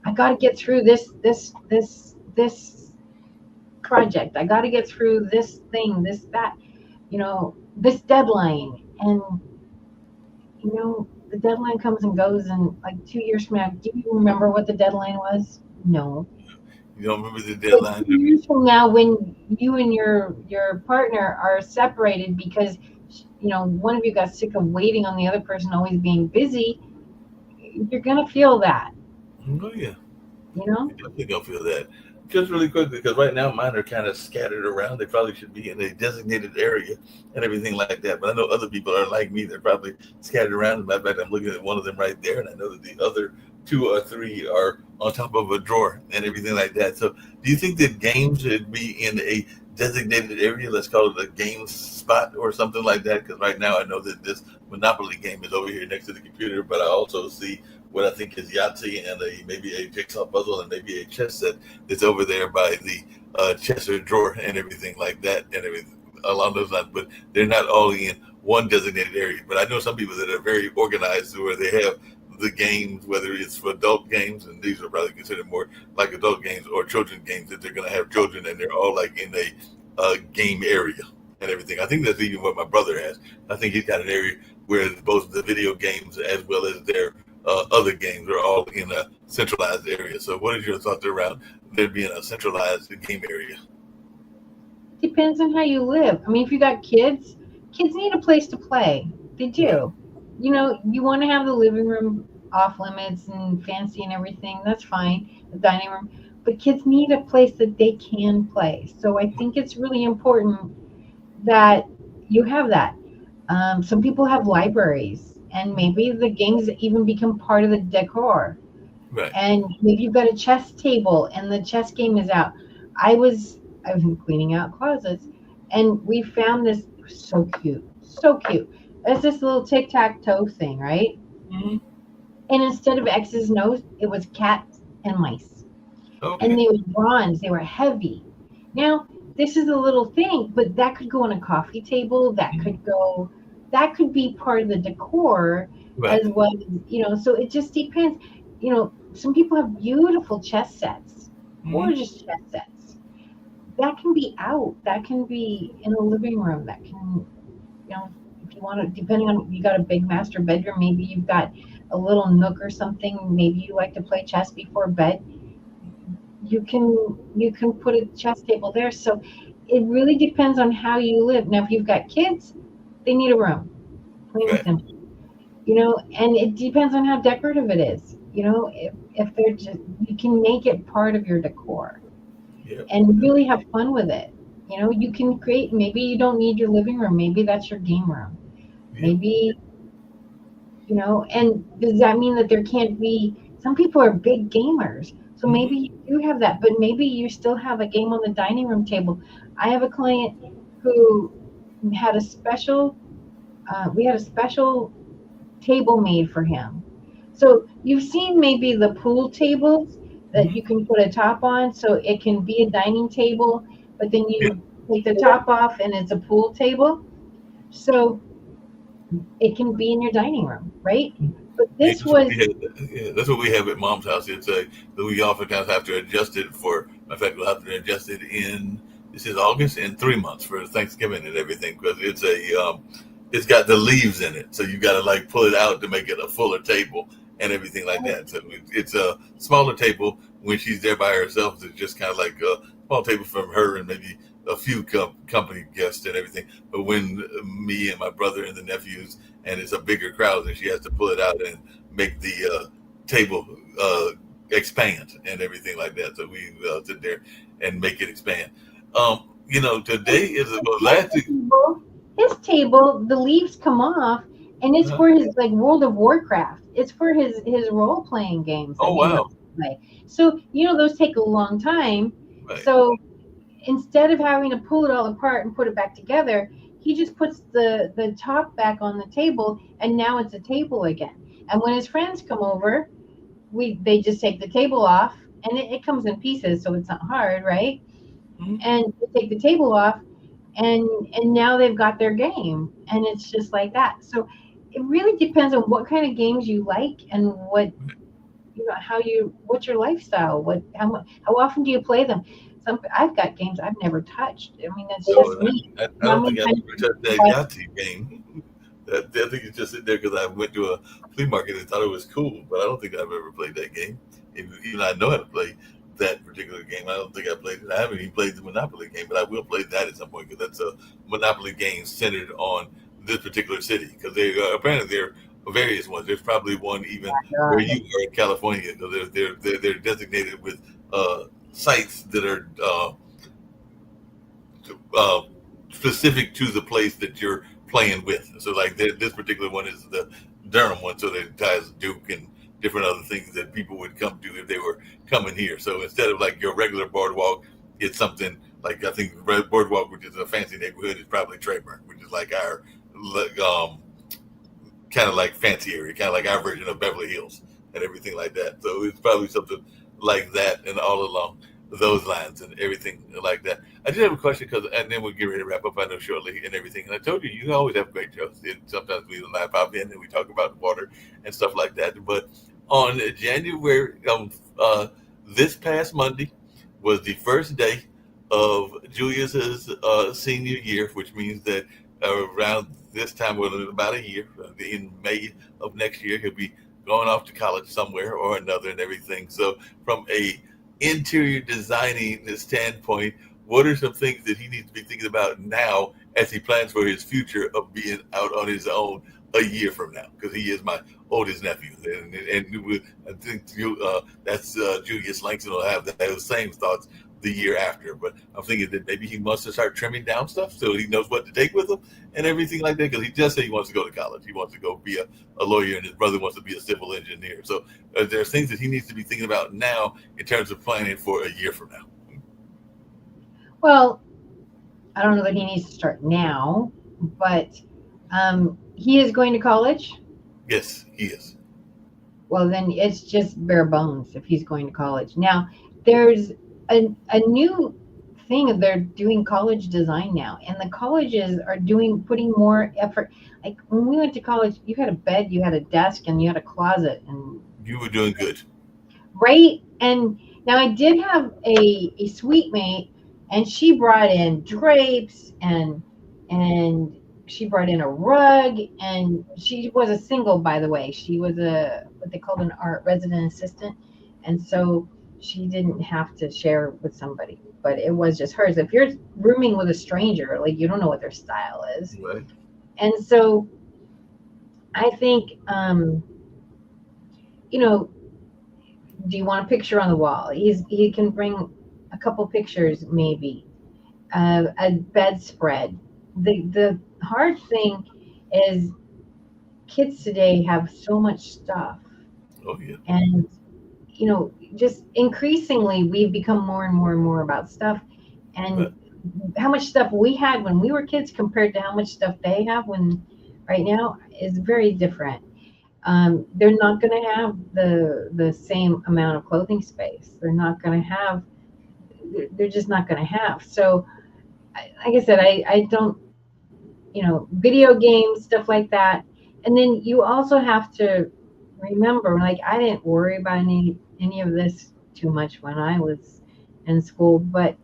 I got to get through this project. I got to get through this thing, this that, this deadline. And the deadline comes and goes, and like 2 years from now, do you remember what the deadline was? No. You don't remember the But deadline? 2 years from now, when you and your partner are separated because one of you got sick of waiting on the other person, always being busy, you're gonna feel that. Oh yeah, You know. you definitely gonna feel that. Just really quickly, because right now mine are kind of scattered around. They probably should be in a designated area and everything like that. But I know other people are like me; they're probably scattered around. As a matter of fact, I'm looking at one of them right there, and I know that the other two or three are on top of a drawer and everything like that. So, do you think that games should be in a designated area? Let's call it a game spot or something like that. Because right now, I know that this Monopoly game is over here next to the computer, but I also see what I think is Yahtzee and maybe a jigsaw puzzle and maybe a chess set that's over there by the Chester drawer and everything like that and everything along those lines. But they're not all in one designated area. But I know some people that are very organized where they have the games, whether it's for adult games, and these are probably considered more like adult games or children games, that they're going to have children and they're all like in a game area and everything. I think that's even what my brother has. I think he's got an area where both the video games as well as their other games are all in a centralized area. So, what is your thoughts around there being a centralized game area? Depends on how you live. I mean, if you got kids need a place to play. They Right. do. You want to have the living room off limits and fancy and everything. That's fine. The dining room. But kids need a place that they can play. So I think it's really important that you have that. Some people have libraries, and maybe the games even become part of the decor. Right. And maybe you've got a chess table and the chess game is out. I was cleaning out closets, and we found this so cute, so cute. It's this little tic tac toe thing, right? Hmm. And instead of X's and O's, it was cats and mice, and Okay. they were bronze. They were heavy. Now this is a little thing, but that could go on a coffee table. That could be part of the decor as Right. well. So it just depends. Some people have beautiful chess sets, Hmm. gorgeous chess sets. That can be out. That can be in a living room. That can, you know, if you want to, depending on, you got a big master bedroom, maybe you've got a little nook or something. Maybe you like to play chess before bed. You can put a chess table there. So it really depends on how you live. Now, if you've got kids, they need a room, plain and Right. simple. And it depends on how decorative it is. If they're just, you can make it part of your decor Yep. and really have fun with it. You can create, maybe you don't need your living room, maybe that's your game room. Yep. Maybe, and does that mean that there can't be, some people are big gamers. So Hmm. maybe you do have that, but maybe you still have a game on the dining room table. I have a client who had a special, we had a special table made for him. So you've seen maybe the pool tables that Hmm. you can put a top on so it can be a dining table, but then Yeah. you take the top off and it's a pool table. So it can be in your dining room, right? But Yeah, this that's what was, we have. Yeah, that's what we have at mom's house. It's a that we oftentimes have to adjust it for. In fact, we'll have to adjust it in this is August in 3 months for Thanksgiving and everything because it's got the leaves in it, so you got to like pull it out to make it a fuller table and everything like that. So it's a smaller table when she's there by herself. It's just kind of like a small table from her and maybe a few company guests and everything. But when me and my brother and the nephews and it's a bigger crowd, and she has to pull it out and make the table expand and everything like that. So we sit there and make it expand. Today is well, his last week. his table, the leaves come off, and it's Uh, for his, like, World of Warcraft. It's for his role playing games that oh he wow, likes to play. So those take a long time. right. So instead of having to pull it all apart and put it back together, he just puts the top back on the table, and now it's a table again. And when his friends come over, they just take the table off, and it comes in pieces, so it's not hard, right? Mhm. And they take the table off, and now they've got their game, and it's just like that. So it really depends on what kind of games you like, and what how you what's your lifestyle, how often do you play them. I've got games I've never touched. I mean, that's just Oh, me. I How don't many think I've times ever touched that have Yahtzee game. I think it's just sitting there because I went to a flea market and thought it was cool, but I don't think I've ever played that game. Even I know how to play that particular game. I don't think I played it. I haven't even played the Monopoly game, but I will play that at some point because that's a Monopoly game centered on this particular city. Because they apparently there are various ones. There's probably one even where God. you are in California. Because they're designated with sites that are uh, specific to the place that you're playing with. So like this particular one is the Durham one, so that it ties Duke and different other things that people would come to if they were coming here. So instead of like your regular boardwalk, it's something like I think Red Boardwalk, which is a fancy neighborhood, is probably Trayburn, which is like our um, kind of like fancy area, kind of like our version of Beverly Hills and everything like that. So it's probably something like that and all along those lines and everything like that. I did have a question because, and then we'll get ready to wrap up. I know shortly and everything. And I told you, you always have great jokes. And sometimes we laugh out in and we talk about water and stuff like that. But on January, this past Monday was the first day of Julius's senior year, which means that around this time, well, in about a year, in May of next year, he'll be going off to college somewhere or another and everything. So, from a interior designing standpoint, what are some things that he needs to be thinking about now as he plans for his future of being out on his own a year from now? Because he is my oldest nephew, and I think that's Julius Langston will have those same thoughts the year after. But I'm thinking that maybe he wants to start trimming down stuff so he knows what to take with him and everything like that. Because he just said he wants to go to college. He wants to go be a lawyer, and his brother wants to be a civil engineer. So there's things that he needs to be thinking about now in terms of planning for a year from now. Well, I don't know that he needs to start now, but he is going to college. Yes, he is. Well, then it's just bare bones if he's going to college. Now, there's a new thing. They're doing college design now, and the colleges are putting more effort. Like when we went to college, you had a bed, you had a desk, and you had a closet, and You were doing good. right. And now I did have a suite mate, and she brought in drapes, and she brought in a rug, and she was a single, by the way. She was a what they called an art resident assistant, and so she didn't have to share with somebody, but it was just hers. If you're rooming with a stranger, like you don't know what their style is, Right. and so I think you know do you want a picture on the wall? He can bring a couple pictures, maybe a bedspread. The hard thing is kids today have so much stuff, Oh yeah. and just increasingly we've become more and more and more about stuff, and Right. how much stuff we had when we were kids compared to how much stuff they have when right now is very different. They're not going to have the same amount of clothing space. They're not going to have. They're just not going to have. So, like I said, I don't. Video games, stuff like that, and then you also have to remember, like I didn't worry about any of this too much when I was in school, but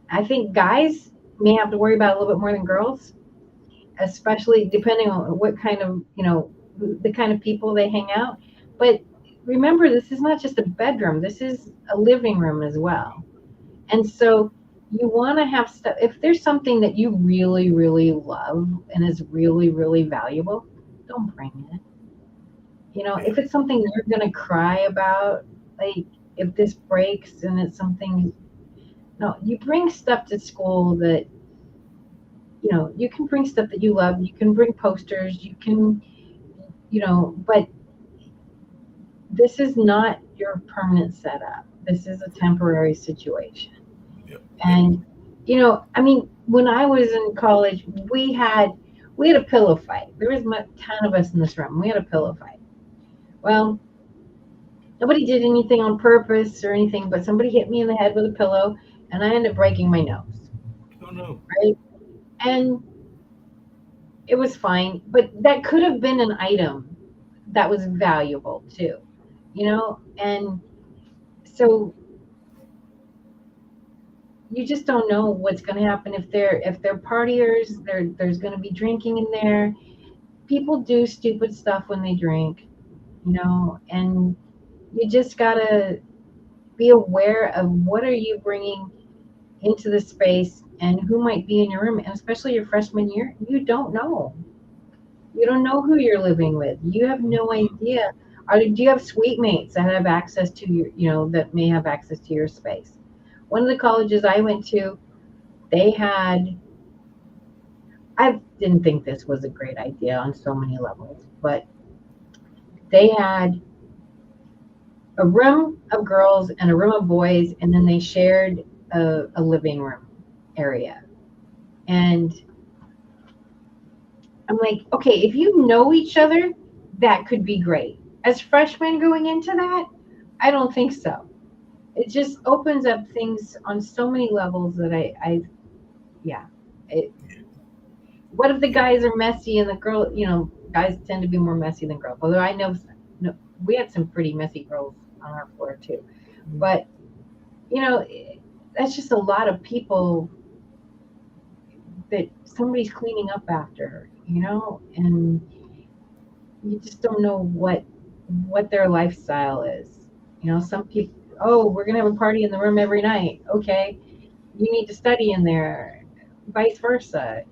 I think guys may have to worry about it a little bit more than girls, especially depending on what kind of the kind of people they hang out. But remember, this is not just a bedroom, this is a living room as well. And so you want to have stuff. If there's something that you really really love and is really really valuable, don't bring it. Yeah. If it's something you're going to cry about, like if this breaks and it's something, no, you bring stuff to school that you can bring stuff that you love. You can bring posters. You can, but this is not your permanent setup. This is a temporary situation. Yep. Yep. And, I mean, when I was in college, we had We had a pillow fight. There was a ton of us in this room. We had a pillow fight. Well, nobody did anything on purpose or anything, but somebody hit me in the head with a pillow, and I ended up breaking my nose. Oh no. Right, and it was fine, but that could have been an item that was valuable too, and so you just don't know what's going to happen if they're partiers. There's going to be drinking in there. People do stupid stuff when they drink, and you just gotta be aware of what are you bringing into the space and who might be in your room, and especially your freshman year. You don't know who you're living with. You have no idea. Do you have suite mates that have access to that may have access to your space? One of the colleges I went to, they had, I didn't think this was a great idea on so many levels, but they had a room of girls and a room of boys, and then they shared a living room area. And I'm like, okay, if you know each other, that could be great. As freshmen going into that, I don't think so. It just opens up things on so many levels that yeah. It, what if the guys are messy and the girl, guys tend to be more messy than girls. Although I know, no, we had some pretty messy girls on our floor too. But, that's just a lot of people that somebody's cleaning up after, and you just don't know what their lifestyle is. Some people, oh, we're gonna have a party in the room every night. Okay, you need to study in there. Vice versa.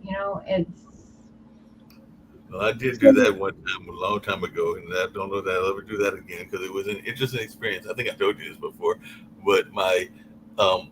Well, I did do that one time a long time ago, and I don't know that I'll ever do that again because it was an interesting experience. I think I told you this before, but um,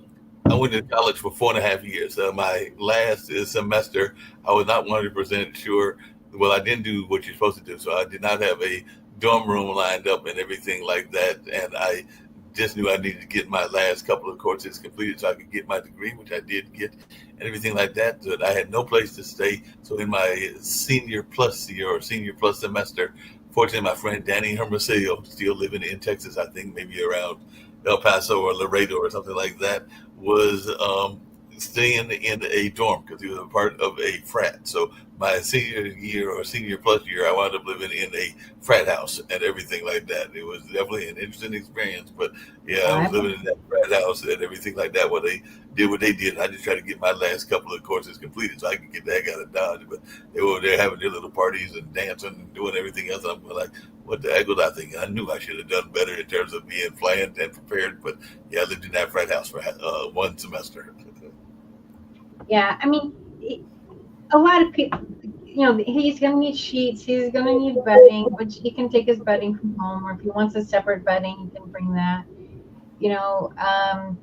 I went to college for 4.5 years. My last semester, I was not 100% sure. Well, I didn't do what you're supposed to do, so I did not have a dorm room lined up and everything like that, and I just knew I needed to get my last couple of courses completed so I could get my degree, which I did get, and everything like that. But I had no place to stay. So in my senior plus year or senior plus semester, fortunately, my friend Danny Hermosillo, still living in Texas, I think maybe around El Paso or Laredo or something like that, was staying in a dorm because he was a part of a frat. So my senior year or senior plus year, I wound up living in a frat house and everything like that. It was definitely an interesting experience, but yeah, I was I, living in that frat house and everything like that. What they did, what they did. I just tried to get my last couple of courses completed so I could get the heck out of Dodge. But they were there having their little parties and dancing and doing everything else. I'm like, what the heck was I thinking? I knew I should have done better in terms of being planned and prepared. But yeah, I lived in that frat house for one semester. yeah, I mean, a lot of people, he's going to need sheets, he's going to need bedding, which he can take his bedding from home, or if he wants a separate bedding, he can bring that. You know, um,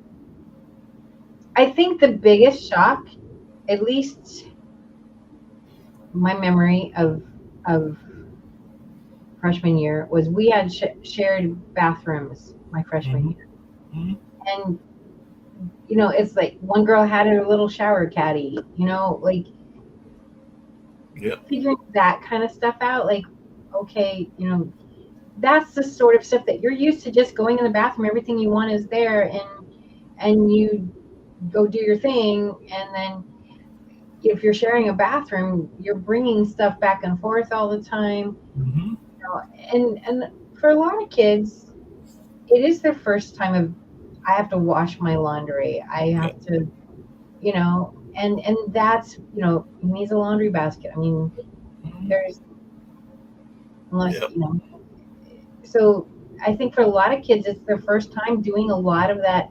I think the biggest shock, at least my memory of freshman year, was we had shared bathrooms my freshman Mm-hmm. year, Mm-hmm. and it's like one girl had her little shower caddy. Like Yep. figuring that kind of stuff out. Like, okay, that's the sort of stuff that you're used to, just going in the bathroom, everything you want is there, and you go do your thing, and then if you're sharing a bathroom, you're bringing stuff back and forth all the time. Mm-hmm. And for a lot of kids, it is their first time of, I have to wash my laundry, I Yep. have to, and that's, he needs a laundry basket. I mean, Mm-hmm. there's, unless, Yep. so I think for a lot of kids, it's their first time doing a lot of that.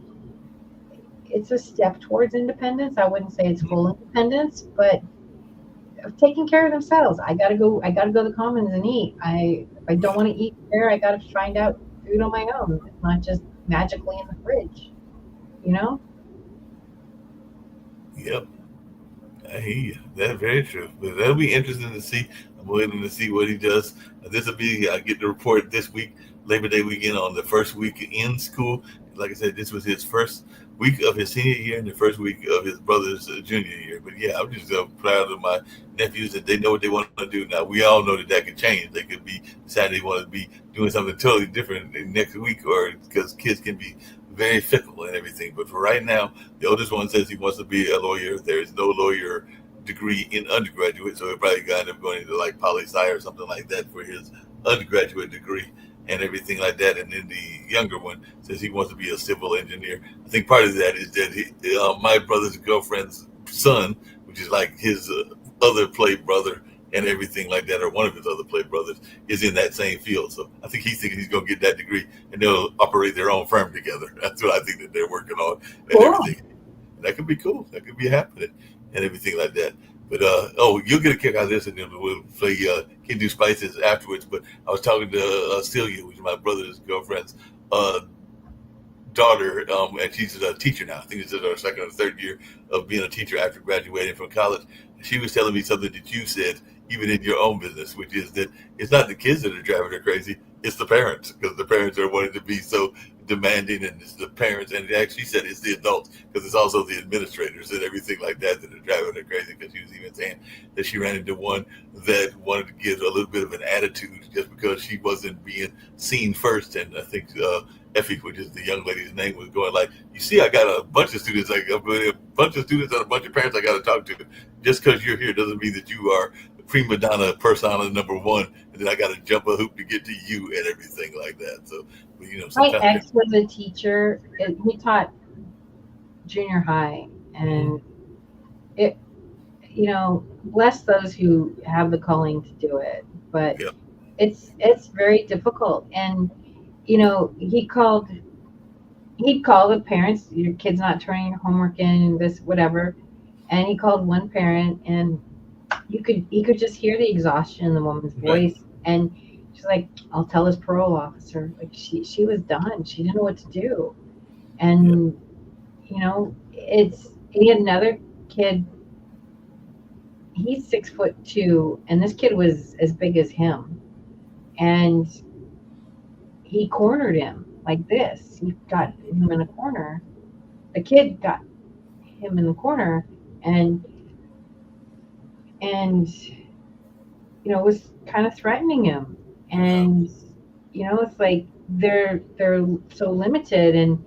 It's a step towards independence. I wouldn't say it's full independence, but of taking care of themselves. I gotta go to the commons and eat. If I don't Right. want to eat there, I gotta find out food on my own. It's not just magically in the fridge, you know? Yep. I hear you. That's very true. But that'll be interesting to see. I'm waiting to see what he does. This will be, I get the report this week, Labor Day weekend, on the first week in school. like I said, this was his first week of his senior year and the first week of his brother's junior year. But yeah, I'm just proud of my nephews that they know what they want to do. Now we all know that that could change. They could be deciding they want to be doing something totally different next week, or because kids can be very fickle and everything. But for right now, the oldest one says he wants to be a lawyer. There is no lawyer degree in undergraduate, so he'll probably end up going to like poli sci or something like that for his undergraduate degree and everything like that. And then the younger one says he wants to be a civil engineer. I think part of that is that my brother's girlfriend's son, which is like his other play brother and everything like that, or one of his other play brothers, is in that same field. So I think he's thinking he's going to get that degree and they'll operate their own firm together. That's what I think that they're working on and Cool. everything. That could be cool. That could be happening and everything like that. But you'll get a kick out of this, and then we'll play Can Do Spices afterwards. But I was talking to Celia, which is my brother's girlfriend's daughter, and she's a teacher now. I think this is her second or third year of being a teacher after graduating from college. She was telling me something that you said, even in your own business, which is that it's not the kids that are driving her crazy, it's the parents, because the parents are wanting to be so demanding, and it's the parents, and actually said it's the adults, because it's also the administrators and everything like that that are driving her crazy. Because she was even saying that she ran into one that wanted to get a little bit of an attitude just because she wasn't being seen first. And I think Effie, which is the young lady's name, was going like, you see, I got a bunch of students, like a bunch of students and a bunch of parents I got to talk to. Just because you're here doesn't mean that you are prima donna persona number one, and then I got to jump a hoop to get to you and everything like that. So, you know, My sometimes ex was a teacher. He taught junior high, and it, bless those who have the calling to do it. But yeah, it's very difficult. And he'd call the parents, your kid's not turning your homework in, this whatever. And he called one parent, and he could just hear the exhaustion in the woman's right, voice. And she's like, I'll tell his parole officer. Like, she was done. She didn't know what to do. yeah, And he had another kid. He's 6'2", and this kid was as big as him. And he cornered him like this. He got him in a corner. The kid got him in the corner, and was kind of threatening him. yeah, And it's like they're so limited. And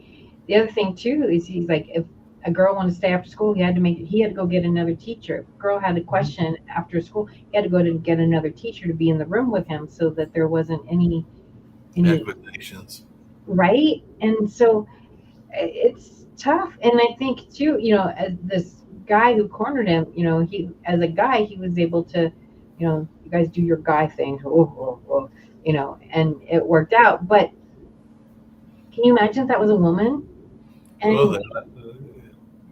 the other thing too is, he's like, if a girl wanted to stay after school, he had to go get another teacher. If a girl had a question after school, he had to go to get another teacher to be in the room with him, so that there wasn't any accusations. right. And so it's tough. And I think too, as this guy who cornered him, he, as a guy, he was able to, you guys do your guy thing, and it worked out. But can you imagine if that was a woman? Well, And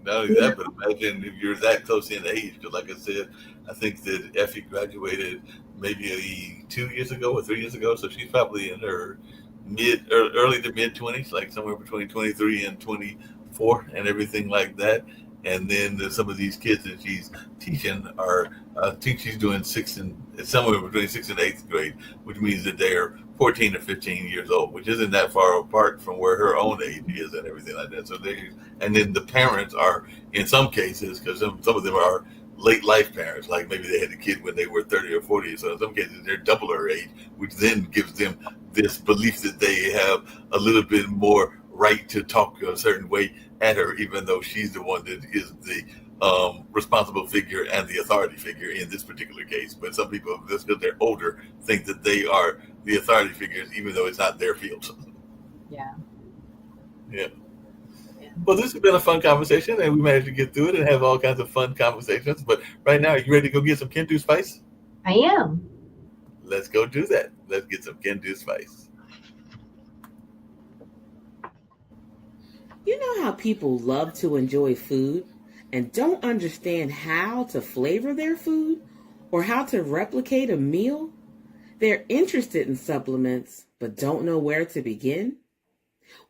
not only that, but imagine if you're that close in age. Because, like I said, I think that Effie graduated maybe 2 years ago or 3 years ago, so she's probably in her early to mid 20s, like somewhere between 23 and 24, and everything like that. And then some of these kids that she's teaching are, I think she's doing somewhere between sixth and eighth grade, which means that they are 14 or 15 years old, which isn't that far apart from where her own age is and everything like that. So and then the parents are, in some cases, because some of them are late life parents, like maybe they had a kid when they were 30 or 40. So in some cases, they're double her age, which then gives them this belief that they have a little bit more right to talk a certain way at her, even though she's the one that is the responsible figure and the authority figure in this particular case. But some people, just because they're older, think that they are the authority figures, even though it's not their field. yeah. Yeah. Well, this has been a fun conversation, and we managed to get through it and have all kinds of fun conversations. But right now, are you ready to go get some Kentu Spice? I am. Let's go do that. Let's get some Kentu Spice. You know how people love to enjoy food and don't understand how to flavor their food or how to replicate a meal? They're interested in supplements but don't know where to begin?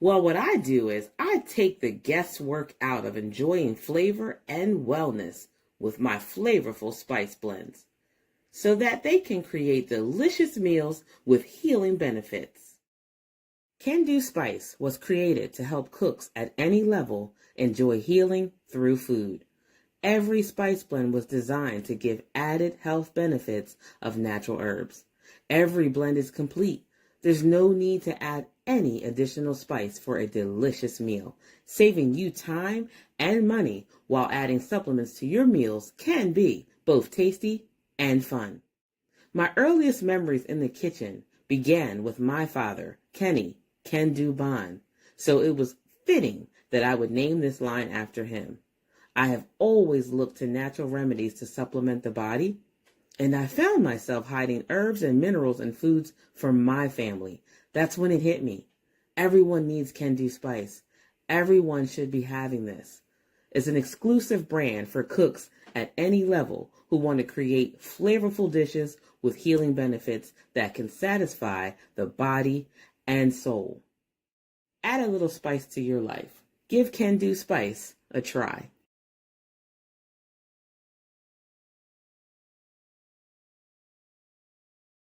Well, what I do is I take the guesswork out of enjoying flavor and wellness with my flavorful spice blends so that they can create delicious meals with healing benefits. Can Do Spice was created to help cooks at any level enjoy healing through food. Every spice blend was designed to give added health benefits of natural herbs. Every blend is complete. There's no need to add any additional spice for a delicious meal. Saving you time and money while adding supplements to your meals can be both tasty and fun. My earliest memories in the kitchen began with my father, Kenny Can Do Bond, so it was fitting that I would name this line after him. I have always looked to natural remedies to supplement the body, and I found myself hiding herbs and minerals in foods for my family. That's when it hit me. Everyone needs Can Do Spice. Everyone should be having this. It's an exclusive brand for cooks at any level who want to create flavorful dishes with healing benefits that can satisfy the body and soul. Add a little spice to your life. Give Can Do Spice a try.